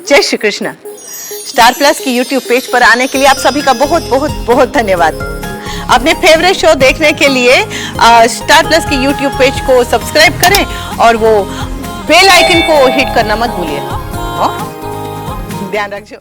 जय Shri Krishna. Star plus की YouTube page पर आने के लिए आप सभी का बहुत बहुत बहुत धन्यवाद। अपने फेवरेट शो देखने के लिए स्टार प्लस की यूट्यूब पेज को सब्सक्राइब करें और वो बेल आइकन को हिट करना मत भूलिए। ध्यान रखिए।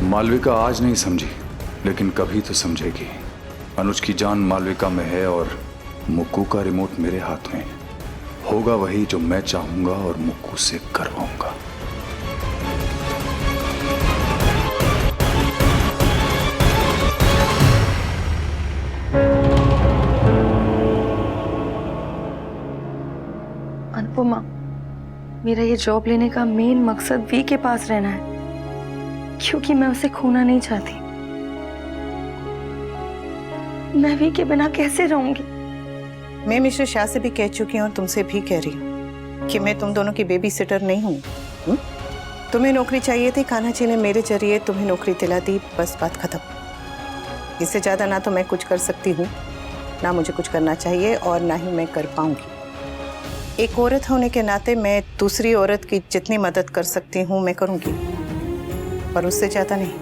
मालविका आज नहीं समझी, लेकिन कभी तो समझेगी। अनुज की जान मालविका में है और मुक्कू का रिमोट मेरे हाथ में। होगा वही जो मैं चाहूंगा और मुक्कू से करवाऊंगा। अनुपमा, मेरा ये जॉब लेने का मेन मकसद वी के पास रहना है, क्योंकि मैं उसे खोना नहीं चाहती। मैं वी के बिना कैसे रहूंगी? मैं मिश्र शाह से भी कह चुकी हूँ और तुमसे भी कह रही हूँ कि मैं तुम दोनों की बेबी सिटर नहीं हूँ। तुम्हें नौकरी चाहिए थी, कान्हा जी ने मेरे जरिए तुम्हें नौकरी दिला दी, बस बात खत्म। इससे ज्यादा ना तो मैं कुछ कर सकती हूँ, ना मुझे कुछ करना चाहिए और ना ही मैं कर पाऊंगी। एक औरत होने के नाते मैं दूसरी औरत की जितनी मदद कर सकती हूँ मैं करूंगी, पर उससे ज्यादा नहीं।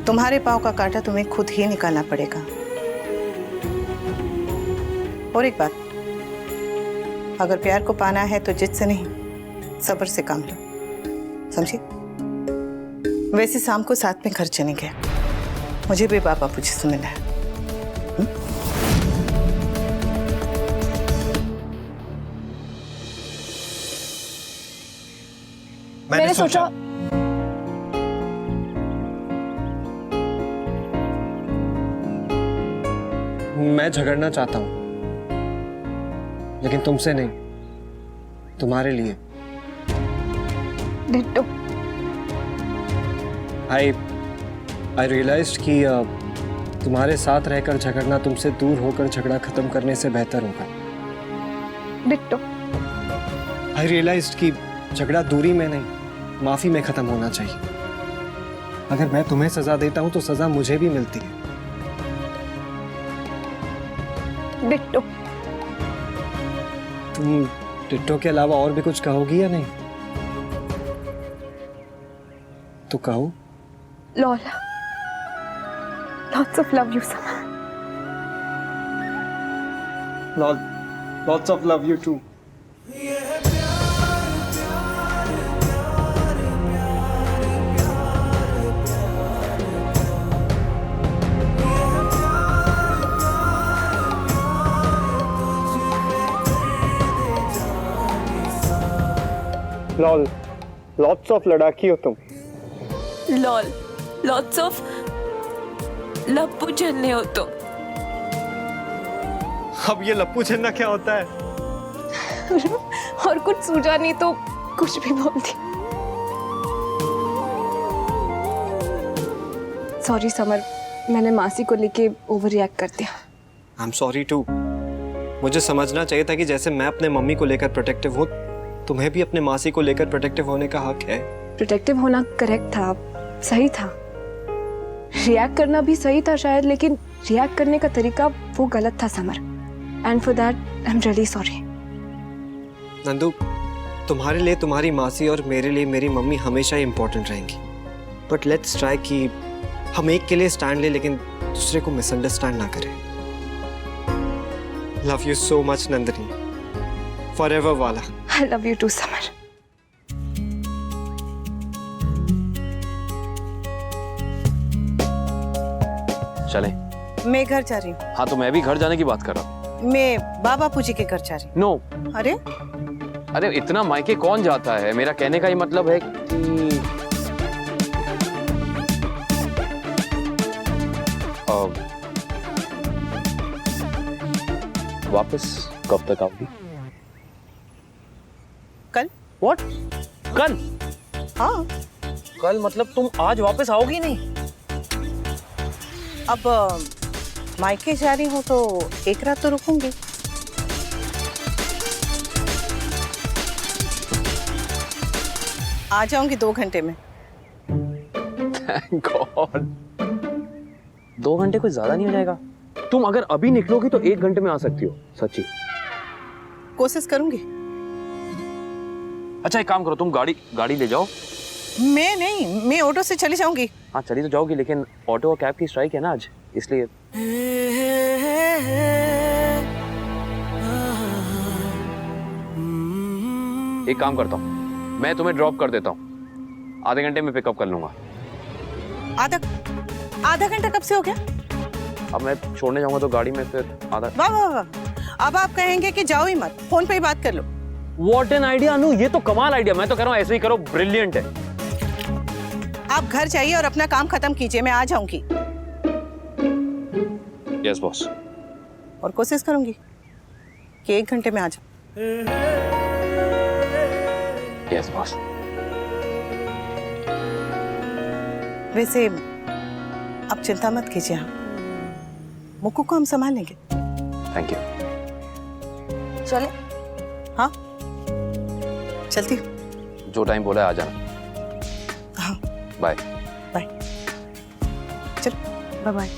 तुम्हारे पांव का कांटा तुम्हें खुद ही निकालना पड़ेगा। और एक बात, अगर प्यार को पाना है तो जिद से नहीं, सब्र से काम लो, समझी? वैसे शाम को साथ में घर चलेंगे, मुझे भी बाबा पूजी से मिला है। मैंने सोचा मैं झगड़ना चाहता हूं, लेकिन तुमसे नहीं, तुम्हारे लिए। डिट्टो। आई रियलाइज्ड कि तुम्हारे साथ रहकर झगड़ना तुमसे दूर होकर झगड़ा खत्म करने से बेहतर होगा। डिट्टो। आई रियलाइज्ड कि झगड़ा दूरी में नहीं, माफी में खत्म होना चाहिए। अगर मैं तुम्हें सजा देता हूं तो सजा मुझे भी मिलती है। डिट्टो। तुम डिट्टो के अलावा और भी कुछ कहोगी या नहीं? तो कहो। Lol, lots of love you, Samar. Lots of love you too. Lol, lots of लड़ाकी हो तुम। लॉल, लॉट्स ऑफ लप्पू चन्ने हो तुम। अब ये लप्पू चन्ना क्या होता है? और कुछ सूझा नहीं तो कुछ भी बोल दी। सॉरी समर, मैंने मासी को लेके ओवर रिएक्ट कर दिया। I am sorry too. मुझे समझना चाहिए था कि जैसे मैं अपने मम्मी को लेकर प्रोटेक्टिव हूँ, तुम्हें भी अपने मासी को लेकर प्रोटेक्टिव होने का हक है। प्रोटेक्टिव होना करेक्ट था, सही था। रिएक्ट करना भी सही था शायद, लेकिन रिएक्ट करने का तरीका वो गलत था summer. And for that I am really sorry. Nandu, तुम्हारे लिए तुम्हारी मासी और मेरे लिए मेरी मम्मी हमेशा ही इम्पोर्टेंट रहेंगी। बट लेट्स ट्राई कि हम एक के लिए स्टैंड ले, लेकिन दूसरे को मिसअंडरस्टैंड ना करें। Love you so much Nandini, forever वाला। I love you too Samar. चले। मैं घर जा रही हूँ। हाँ तो मैं भी घर जाने की बात कर रहा हूँ। मैं बाबा पूजी के घर जा रही हूँ। नो। अरे अरे इतना मायके कौन जाता है? मेरा कहने का ही मतलब है कि वापस कब तक आओगी? कल। व्हाट? कल? हाँ। कल मतलब तुम आज वापस आओगी नहीं? अब मायके जा रही हूँ तो एक रात तो रुकूंगी। आ जाऊंगी 2 घंटे में। Thank God. 2 घंटे कोई ज्यादा नहीं हो जाएगा? तुम अगर अभी निकलोगी तो 1 घंटे में आ सकती हो, सच्ची। कोशिश करूंगी। अच्छा एक काम करो, तुम गाड़ी ले जाओ। मैं नहीं, मैं ऑटो से चली जाऊंगी। हाँ चली तो जाओगी, लेकिन ऑटो और कैब की स्ट्राइक है ना आज, इसलिए। एक काम करता हूँ, मैं तुम्हें ड्रॉप कर देता हूँ, आधे घंटे में पिकअप कर लूंगा। आधा घंटा कब से हो गया? अब मैं छोड़ने जाऊंगा तो गाड़ी में फिर आधा। वाह वाह वाह, अब आप कहेंगे कि जाओ ही मत, फोन पे ही बात कर लो। What an idea अनु, ये तो कमाल आइडिया। मैं तो कह रहा हूँ ऐसे ही करो, ब्रिलियंट है। आप घर जाइए और अपना काम खत्म कीजिए, मैं आ जाऊंगी। Yes boss. और कोशिश करूंगी कि 1 घंटे में आ जाऊं। Yes boss. वैसे आप चिंता मत कीजिए, मुक्कू को हम संभाल लेंगे। Thank you. चले? हाँ चलती हूँ। जो टाइम बोला है आ जाना। हाँ बाय। बाय। चलो बाय बाय।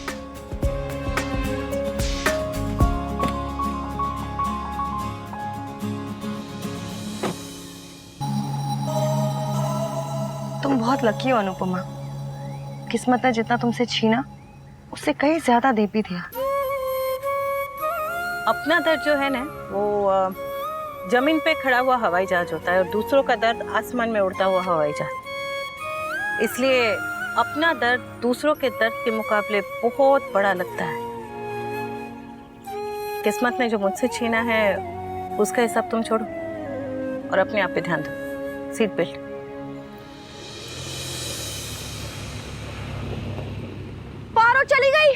तुम बहुत लकी हो अनुपमा। किस्मत ने जितना तुमसे छीना उससे कहीं ज्यादा दे भी दिया। अपना दर्द जो है ना वो जमीन पे खड़ा हुआ हवाई जहाज होता है और दूसरों का दर्द आसमान में उड़ता हुआ हवाई जहाज। इसलिए अपना दर्द दूसरों के दर्द के मुकाबले बहुत बड़ा लगता है। किस्मत ने जो मुझसे छीना है उसका हिसाब तुम छोड़ो और अपने आप पे ध्यान दो। Seat belt. पारो चली गई।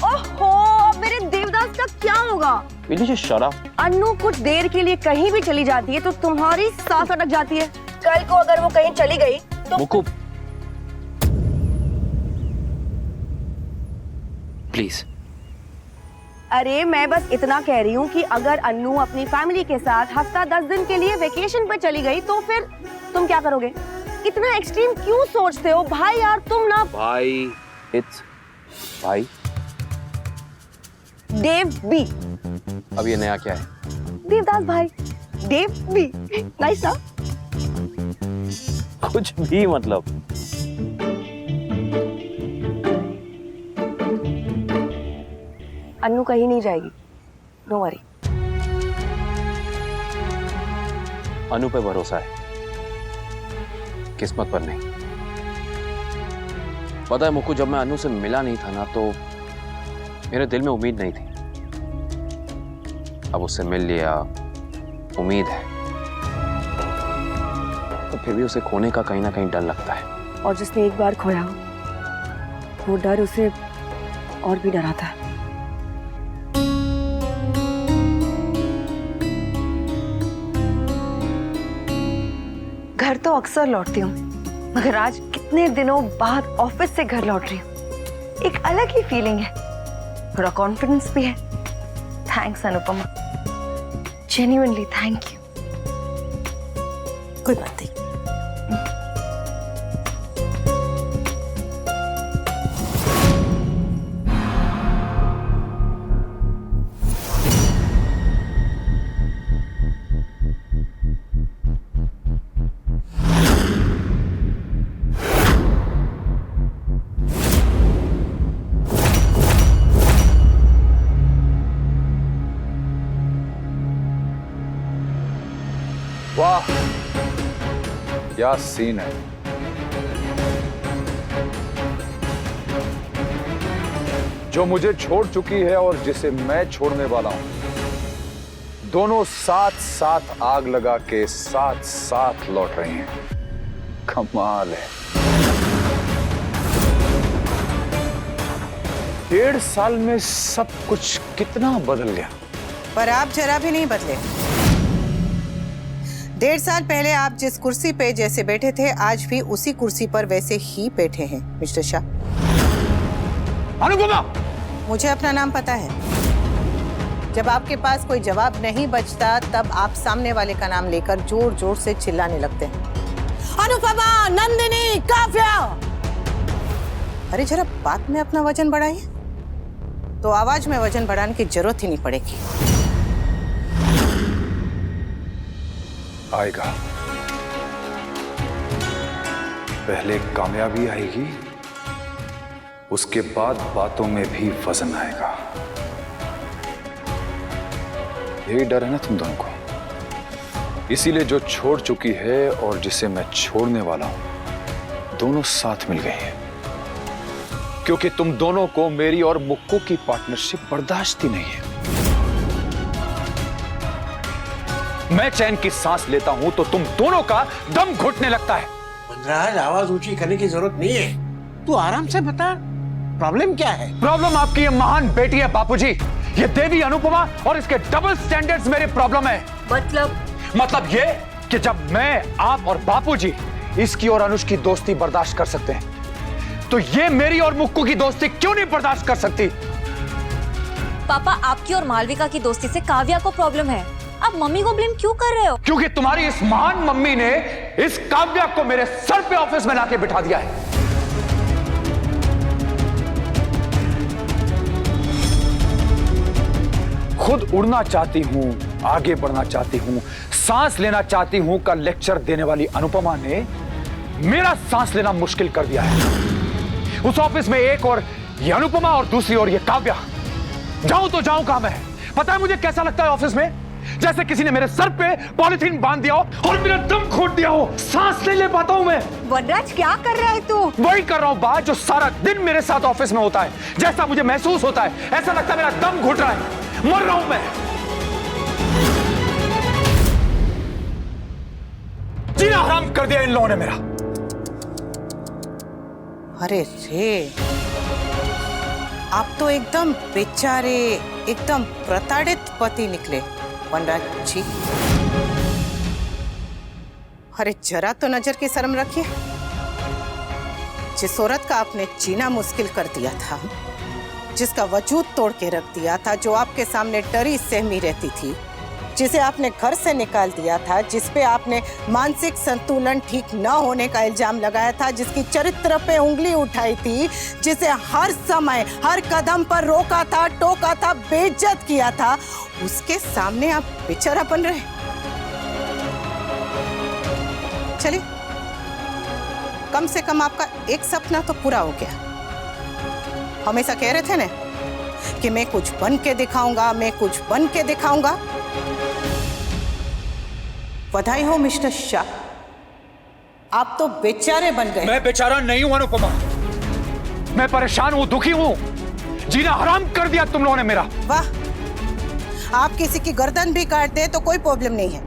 ओहो, मेरे देवदास का क्या होगा? Will you just shut up? Annu कुछ देर के लिए कहीं भी चली जाती है तो तुम्हारी सांस अटक जाती है। कल को अगर वो कहीं चली गई तो मुक्कू प्लीज। अरे मैं बस इतना कह रही हूँ कि अगर अन्नू अपनी फैमिली के साथ हफ्ता 10 दिन के लिए वेकेशन पर चली गई तो फिर तुम क्या करोगे? इतना एक्सट्रीम क्यों सोचते हो भाई? यार तुम ना। भाई इट्स भाई देव बी। अब ये नया क्या है? देवदास भाई, देव बी। नाइस ना? कुछ भी मतलब। अन्नू कहीं नहीं जाएगी, नो वरी। अनु पे भरोसा है, किस्मत पर नहीं। पता है मुक्कू, जब मैं अनु से मिला नहीं था ना तो मेरे दिल में उम्मीद नहीं थी। अब उससे मिल लिया, उम्मीद है, तो फिर भी उसे खोने का कहीं ना कहीं डर लगता है। और जिसने एक बार खोया वो डर उसे और भी डराता है। घर तो अक्सर लौटती हूँ, मगर आज कितने दिनों बाद ऑफिस से घर लौट रही हूँ। एक अलग ही फीलिंग है, थोड़ा कॉन्फिडेंस भी है। Thanks Anupama, genuinely thank you. कोई बात नहीं। वाह क्या सीन है। जो मुझे छोड़ चुकी है और जिसे मैं छोड़ने वाला हूं, दोनों साथ साथ आग लगा के साथ साथ लौट रही हैं। कमाल है। 1.5 साल में सब कुछ कितना बदल गया। पर आप जरा भी नहीं बदले। 1.5 साल पहले आप जिस कुर्सी पे जैसे बैठे थे, आज भी उसी कुर्सी पर वैसे ही बैठे हैं मिस्टर शाह। अनुपमा, मुझे अपना नाम पता है। जब आपके पास कोई जवाब नहीं बचता तब आप सामने वाले का नाम लेकर जोर जोर से चिल्लाने लगते हैं। अनुपमा, नंदिनी, काव्या। अरे जरा बात में अपना वजन बढ़ाइए, तो आवाज में वजन बढ़ाने की जरूरत ही नहीं पड़ेगी। आएगा, पहले कामयाबी आएगी, उसके बाद बातों में भी वजन आएगा। यही डर है ना तुम दोनों को, इसीलिए जो छोड़ चुकी है और जिसे मैं छोड़ने वाला हूं, दोनों साथ मिल गई हैं। क्योंकि तुम दोनों को मेरी और मुक्कू की पार्टनरशिप बर्दाश्त ही नहीं है। मैं चैन की सांस लेता हूं तो तुम दोनों का दम घुटने लगता है। वनराज, आवाज ऊंची करने की जरूरत नहीं है, तू आराम से बता प्रॉब्लम क्या है। प्रॉब्लम आपकी ये महान बेटी है बापूजी, ये देवी अनुपमा और इसके डबल स्टैंडर्ड्स मेरे प्रॉब्लम है। मतलब ये कि जब मैं, आप और बापूजी इसकी और अनुष की दोस्ती बर्दाश्त कर सकते हैं, तो ये मेरी और मुक्कू की दोस्ती क्यों नहीं बर्दाश्त कर सकती? पापा, आपकी और मालविका की दोस्ती से काव्या को प्रॉब्लम है, आप मम्मी को ब्लेम क्यों कर रहे हो? क्योंकि तुम्हारी इस महान मम्मी ने इस काव्या को मेरे सर पे ऑफिस में लाके बिठा दिया है। खुद उड़ना चाहती हूं, आगे बढ़ना चाहती हूं, सांस लेना चाहती हूं का लेक्चर देने वाली अनुपमा ने मेरा सांस लेना मुश्किल कर दिया है। उस ऑफिस में एक और ये अनुपमा और दूसरी ओर ये काव्या। जाऊं तो जाऊं कहां मैं? पता है मुझे कैसा लगता है ऑफिस में? जैसे किसी ने मेरे सर पे पॉलिथीन बांध दिया हो और मेरा दम घोट दिया हो, सांस नहीं ले पाता हूं मैं। वनराज, क्या कर रहा है तू? वही कर रहा हूं बात जो सारा दिन मेरे साथ ऑफिस में होता है। जैसा मुझे महसूस होता है, ऐसा लगता है मेरा दम घुट रहा है, मर रहा हूं मैं। जीना हराम कर दिया इन लोगों ने मेरा। अरे रे, आप तो एकदम बेचारे, एकदम प्रताड़ित पति निकले वनराज जी। अरे जरा तो नजर की शर्म रखिए। जिस औरत का आपने जीना मुश्किल कर दिया था, जिसका वजूद तोड़ के रख दिया था, जो आपके सामने डरी सहमी रहती थी, जिसे आपने घर से निकाल दिया था, जिसपे आपने मानसिक संतुलन ठीक न होने का इल्जाम लगाया था, जिसकी चरित्र पे उंगली उठाई थी, जिसे हर समय हर कदम पर रोका था, टोका था, बेइज्जत किया था, उसके सामने आप बेचारा बन रहे। चलिए, कम से कम आपका एक सपना तो पूरा हो गया। हमेशा कह रहे थे ना कि मैं कुछ बन के दिखाऊंगा, मैं कुछ बन के दिखाऊंगा। बधाई हो मिस्टर शाह, आप तो बेचारे बन गए। मैं बेचारा नहीं हूं अनुपमा, मैं परेशान हूं, दुखी हूं। जीना हराम कर दिया तुम लोगों ने मेरा। वाह, आप किसी की गर्दन भी काट दे तो कोई प्रॉब्लम नहीं है,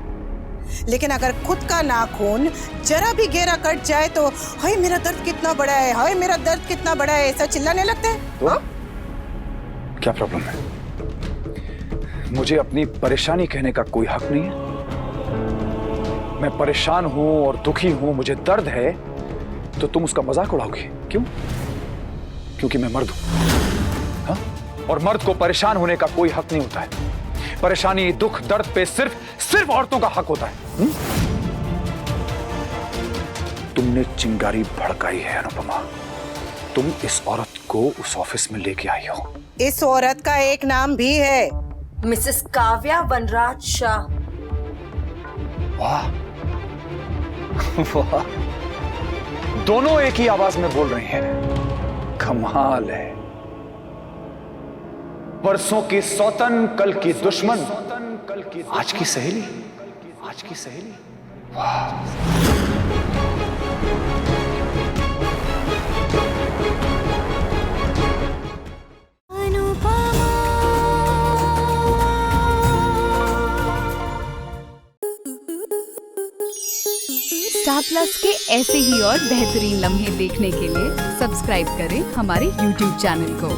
लेकिन अगर खुद का नाखून जरा भी गहरा कट जाए तो हाय मेरा दर्द कितना बड़ा है, हाय मेरा दर्द कितना बड़ा है, ऐसा चिल्लाने लगते हैं। तो? क्या प्रॉब्लम है? मुझे अपनी परेशानी कहने का कोई हक नहीं है? मैं परेशान हूं और दुखी हूं, मुझे दर्द है, तो तुम उसका मजाक उड़ाओगे? क्यों? क्योंकि मैं मर्द हूं। हाँ? और मर्द को परेशान होने का कोई हक नहीं होता है। परेशानी, दुख, दर्द पे सिर्फ औरतों का हक होता है। तुमने चिंगारी भड़काई है अनुपमा, तुम इस औरत को उस ऑफिस में लेके आई हो। इस औरत का एक नाम भी है, मिसेस काव्या वनराज शाह। वाह वाह, दोनों एक ही आवाज में बोल रही हैं। कमाल है। परसों की सौतन, कल की दुश्मन, आज की सहेली, आज की सहेली। वाह। स्टार प्लस के ऐसे ही और बेहतरीन लम्हे देखने के लिए सब्सक्राइब करें हमारे YouTube चैनल को।